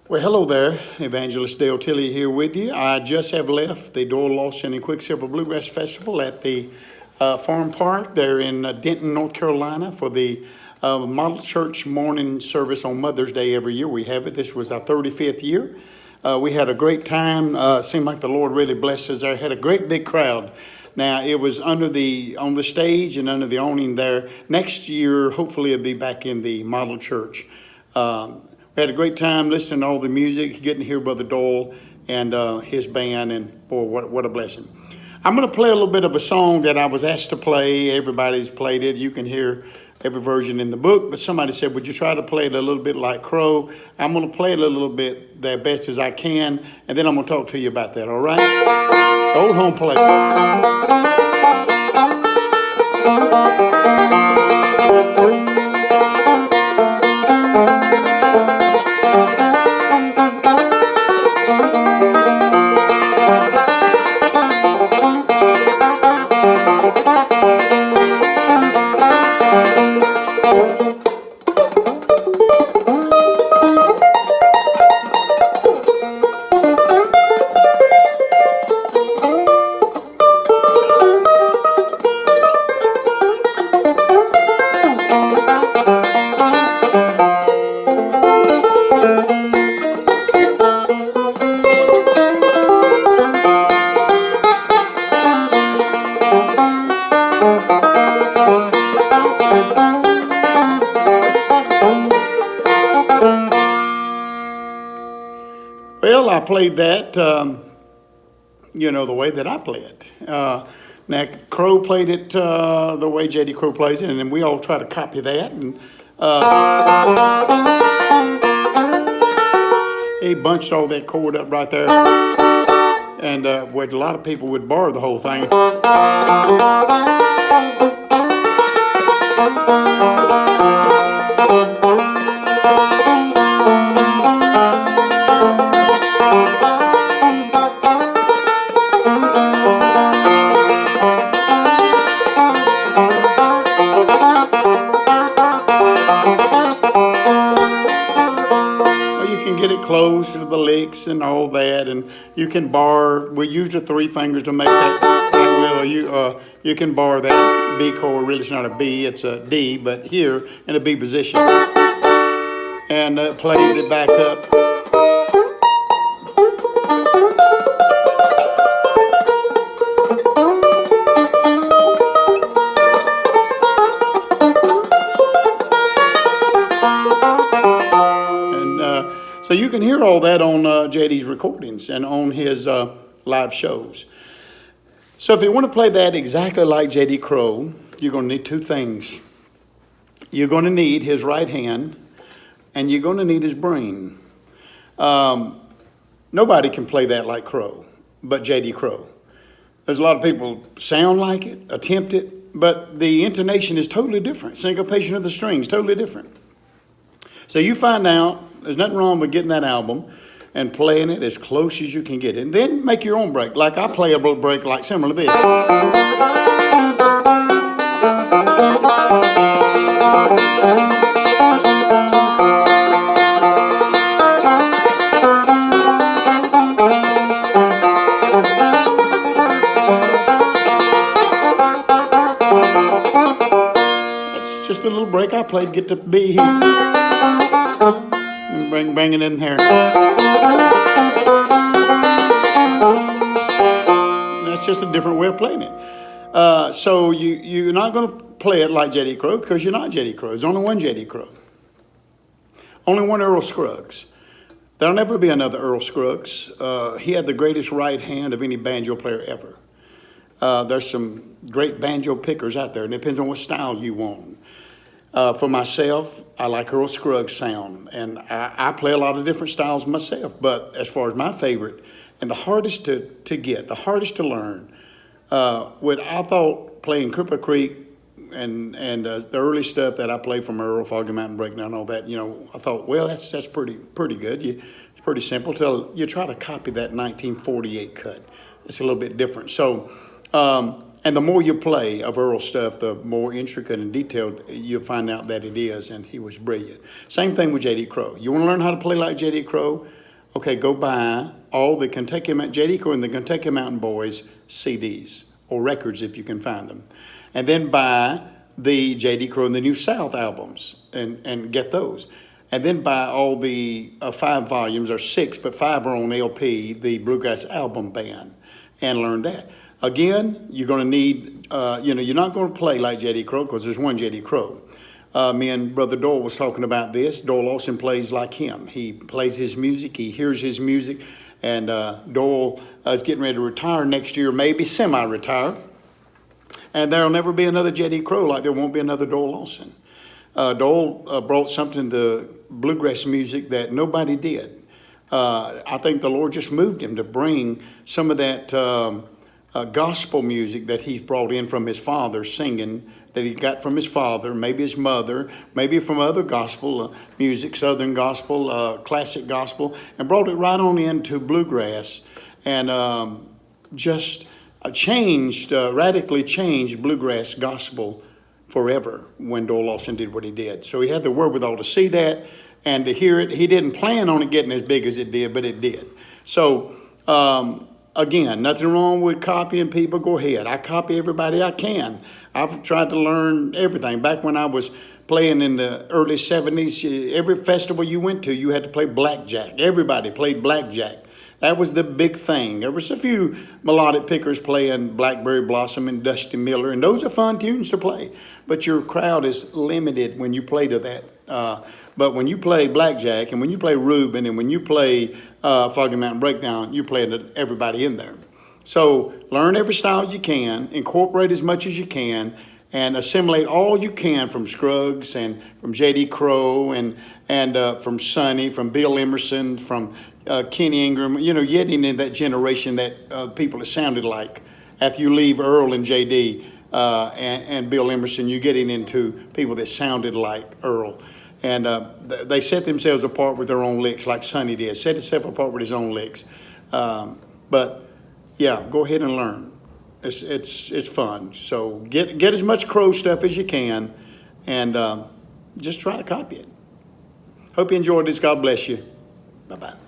Well, hello there. Evangelist Dale Tilley here with you. I just have left the Doyle Lawson and Quicksilver Bluegrass Festival at the Farm Park there in Denton, North Carolina for the Model Church morning service on Mother's Day every year. We have it. This was our 35th year. We had a great time. Seemed like the Lord really blessed us there. Had a great big crowd. Now, it was on the stage and under the awning there. Next year, hopefully, it'll be back in the Model Church. We had a great time listening to all the music, getting to hear Brother Doyle and his band, and boy, what a blessing. I'm going to play a little bit of a song that I was asked to play. Everybody's played it. You can hear every version in the book, but somebody said, would you try to play it a little bit like Crowe? I'm going to play it a little bit the best as I can, and then I'm going to talk to you about that, all right? The Old Home Place. Well, I played that, the way that I play it. Now, Crowe played it the way J.D. Crowe plays it, and then we all try to copy that. And he bunched all that chord up right there. And a lot of people would borrow the whole thing. Close to the licks and all that, and you can bar. We use the three fingers to make that. You can bar that B chord. Really, it's not a B; it's a D. But here in a B position, and played it back up. So you can hear all that on JD's recordings and on his live shows. So if you want to play that exactly like J.D. Crowe, you're going to need two things. You're going to need his right hand, and you're going to need his brain. Nobody can play that like Crowe, but J.D. Crowe. There's a lot of people sound like it, attempt it, but the intonation is totally different. Syncopation of the strings, totally different. So you find out. There's nothing wrong with getting that album and playing it as close as you can get it. And then make your own break. Like I play a little break like similar to this. That's just a little break I played to get to B. Bring it in here. That's just a different way of playing it. So you're not going to play it like J.D. Crowe because you're not J.D. Crowe. There's only one J.D. Crowe. Only one Earl Scruggs. There'll never be another Earl Scruggs. He had the greatest right hand of any banjo player ever. There's some great banjo pickers out there, and it depends on what style you want. For myself, I like Earl Scruggs' sound, and I play a lot of different styles myself, but as far as my favorite, and the hardest to get, the hardest to learn, I thought playing Cripple Creek and the early stuff that I played from Earl, Foggy Mountain Breakdown, and all that, I thought, well, that's pretty good. It's pretty simple till you try to copy that 1948 cut. It's a little bit different. So And the more you play of Earl stuff, the more intricate and detailed you'll find out that it is, and he was brilliant. Same thing with J.D. Crowe. You want to learn how to play like J.D. Crowe? Okay, go buy all the J.D. Crowe and the Kentucky Mountain Boys CDs, or records if you can find them. And then buy the J.D. Crowe and the New South albums and get those. And then buy all the 5 volumes, or 6, but 5 are on LP, the Bluegrass Album Band, and learn that. Again, you're going to need, you're not going to play like J.D. Crowe because there's one J.D. Crowe. Me and Brother Doyle was talking about this. Doyle Lawson plays like him. He plays his music, he hears his music, and Doyle is getting ready to retire next year, maybe semi-retire. And there'll never be another J.D. Crowe like there won't be another Doyle Lawson. Doyle brought something to bluegrass music that nobody did. I think the Lord just moved him to bring some of that gospel music that he's brought in from his father singing, that he got from his father, maybe his mother, maybe from other gospel music, Southern gospel, classic gospel, and brought it right on into bluegrass, and just radically changed bluegrass gospel forever when Doyle Lawson did what he did. So he had the wherewithal to see that and to hear it. He didn't plan on it getting as big as it did, but it did. So, again, nothing wrong with copying people. Go ahead. I copy everybody I can. I've tried to learn everything. Back when I was playing in the early 70s, every festival you went to, you had to play blackjack. Everybody played blackjack. That was the big thing. There was a few melodic pickers playing Blackberry Blossom and Dusty Miller, and those are fun tunes to play. But your crowd is limited when you play to that. But when you play blackjack, and when you play Reuben, and when you play Foggy Mountain Breakdown, you play to everybody in there. So learn every style you can, incorporate as much as you can, and assimilate all you can from Scruggs and from J.D. Crowe and from Sonny, from Bill Emerson, from Kenny Ingram, getting in that generation that people that sounded like. After you leave Earl and J.D. And Bill Emerson, you're getting into people that sounded like Earl. And they set themselves apart with their own licks, like Sonny did. Set himself apart with his own licks. But yeah, go ahead and learn. It's fun. So get as much Crowe stuff as you can, and just try to copy it. Hope you enjoyed this. God bless you. Bye-bye.